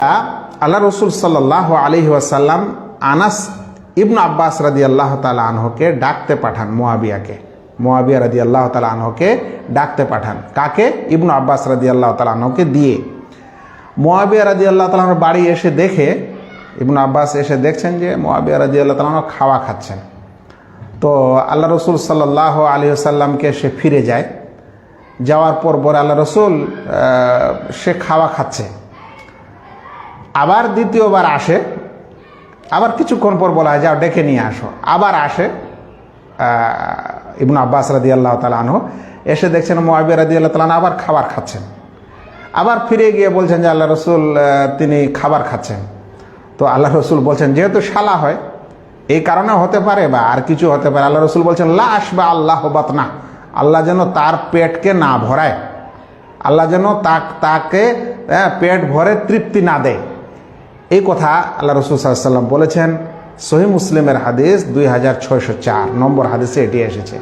আল্লাহ রসুল সাল্লাল্লাহু আলাইহি ওয়াসাল্লাম আনাস ইবনে আব্বাস রাদিয়াল্লাহু তাআলা আনহুকে ডাকতে পাঠান। মুয়াবিয়া রাদিয়াল্লাহু তাআলা আনহুকে ডাকতে পাঠান। কাকে? ইবনে আব্বাস রাদিয়াল্লাহু তাআলা আনহুকে দিয়ে। মুয়াবিয়া রাদিয়াল্লাহু তাআলা আনহুর বাড়ি এসে দেখে, ইবনে আব্বাস এসে দেখছেন যে মুয়াবিয়া রাদিয়াল্লাহু তাআলা আনহু খাওয়া খাচ্ছেন। তো আল্লাহ রসুল সাল্লাল্লাহু আলাইহি ওয়াসাল্লামকে সে ফিরে যায়। যাওয়ার পর আল্লাহ রসুল সে খাওয়া খাচ্ছে, আবার দ্বিতীয়বার আসে, আবার কিছুক্ষণ পর বলা হয় যাও ডেকে নিয়ে আসো। আবার আসে ইবনে আব্বাস রাদিয়াল্লাহু তাআলা আনহু, এসে দেখছেন মুয়াবিয়া রাদিয়াল্লাহু তাআলা আবার খাবার খাচ্ছেন। আবার ফিরে গিয়ে বলছেন যে আল্লাহ রসুল তিনি খাবার খাচ্ছেন। তো আল্লাহ রসুল বলছেন, যেহেতু শালা হয় এই কারণে হতে পারে বা আর কিছু হতে পারে, আল্লাহ রসুল বলছেন লা আশবা আল্লাহ বাতনা, আল্লাহ যেন তার পেটকে না ভরায়, আল্লাহ যেন তাকে পেট ভরে তৃপ্তি না দেয়। এই কথা আল্লাহ রসুল সাল্লাল্লাহু আলাইহি ওয়াসাল্লাম বলেছেন। সহিহ মুসলিমের হাদিস 2604 নম্বর হাদিসে এটি এসেছে।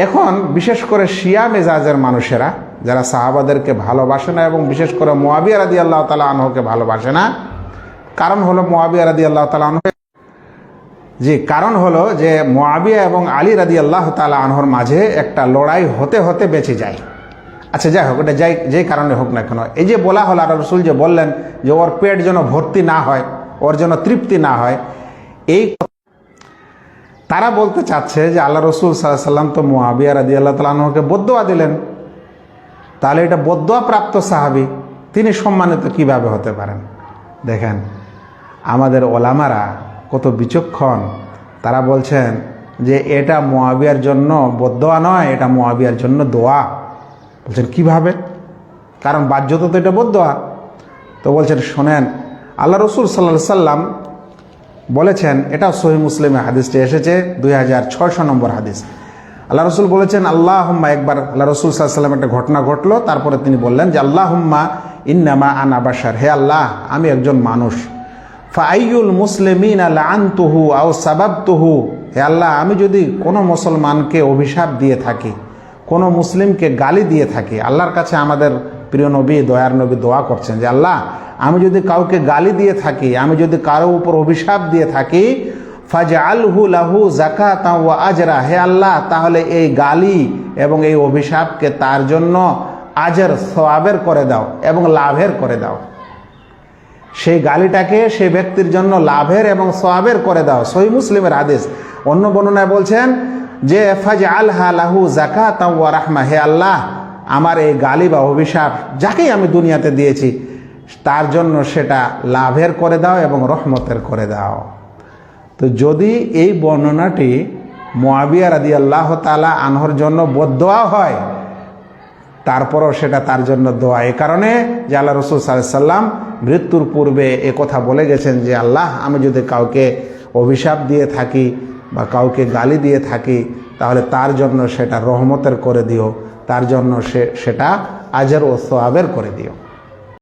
এখন বিশেষ করে শিয়া মেজাজের মানুষেরা যারা সাহাবাদেরকে ভালোবাসে না এবং বিশেষ করে মুয়াবিয়া রাদিয়াল্লাহু তাআলা আনহুকে ভালোবাসে না, কারণ হলো মুয়াবিয়া রাদিয়াল্লাহু তাআলা আনহু কারণ হলো যে মুয়াবিয়া এবং আলী রাদিয়াল্লাহু তাআলা আনহুর মাঝে একটা লড়াই হতে হতে বেঁচে যায়। আচ্ছা যাই হোক, এটা যেই কারণে হোক না কেন, এই যে বলা হলো আল্লাহ রসুল যে বললেন যে ওর পেট যেন ভর্তি না হয়, ওর যেন তৃপ্তি না হয়, এই তারা বলতে চাচ্ছে যে আল্লাহ রসুল সাল্লাল্লাহু আলাইহি ওয়াসাল্লাম তো মুয়াবিয়া রাদিয়াল্লাহু তাআলা আনহুকে বদদুয়া দিলেন, তাহলে এটা বদদুয়া প্রাপ্ত সাহাবী, তিনি সম্মানিত কিভাবে হতে পারেন? দেখেন আমাদের ওলামারা কত বিচক্ষণ, তারা বলছেন যে এটা মুয়াবিয়ার জন্য বদদুয়া নয়, এটা মুয়াবিয়ার জন্য দোয়া। বলছেন কিভাবে? কারণ বাহ্যত তো এটা বদদুয়া। তো বলছেন শোনেন, আল্লাহ রসুল সাল্লাল্লাহু আলাইহি ওয়াসাল্লাম বলেছেন, এটাও সহিহ মুসলিমে হাদিসটি এসেছে 2600 নম্বর হাদিস। আল্লাহ রসুল বলেছেন আল্লাহুম্মা, একবার আল্লাহ রসুল সাল্লাল্লাহু আলাইহি ওয়াসাল্লাম একটা ঘটনা ঘটলো, তারপরে তিনি বললেন যে আল্লাহুম্মা ইন্নামা আনা বাশার, হে আল্লাহ আমি একজন মানুষ। ফাআইয়ুল মুসলিমিনা লাআনতুহু আও সাবাবতুহু, হে আল্লাহ আমি যদি কোনো মুসলমানকে অভিশাপ দিয়ে থাকি, কোনো মুসলিমকে গালি দিয়ে থাকি, আল্লাহর কাছে আমাদের প্রিয় নবী দয়ার নবী দোয়া করছেন যে আল্লাহ আমি যদি কাউকে গালি দিয়ে থাকি, আমি যদি কারো উপর অভিশাপ দিয়ে থাকি, ফাজআলহু লাহু যাকাতান ওয়া আজরা, হে আল্লাহ তাহলে এই গালি এবং এই অভিশাপকে তার জন্য আজর সওয়াবের করে দাও এবং লাভের করে দাও। সেই গালিটাকে সেই ব্যক্তির জন্য লাভের এবং সওয়াবের করে দাও। সহিহ মুসলিমের হাদিস। অন্য বর্ণনায় বলছেন যে ফাজআলহা লাহু যাকাতান ওয়া রাহমা, হে আল্লাহ আমার এই গালি বা অভিশাপ যাকেই আমি দুনিয়াতে দিয়েছি তার জন্য সেটা লাভের করে দাও এবং রহমতের করে দাও। তো যদি এই বর্ণনাটি মুয়াবিয়া রাদিয়াল্লাহু তাআলা আনহুর জন্য বদদোয়া হয়, তারপরও সেটা তার জন্য দোয়া, এই কারণে যে আল্লাহ রসুল সাল্লাল্লাহু আলাইহি ওয়াসাল্লাম মৃত্যুর পূর্বে এ কথা বলে গেছেন যে আল্লাহ আমি যদি কাউকে অভিশাপ দিয়ে থাকি বা কাউকে গালি দিয়ে থাকি তাহলে তার জন্য সেটা রহমতের করে দিও, তার জন্য সেটা আজর ও সওয়াবের করে দিও।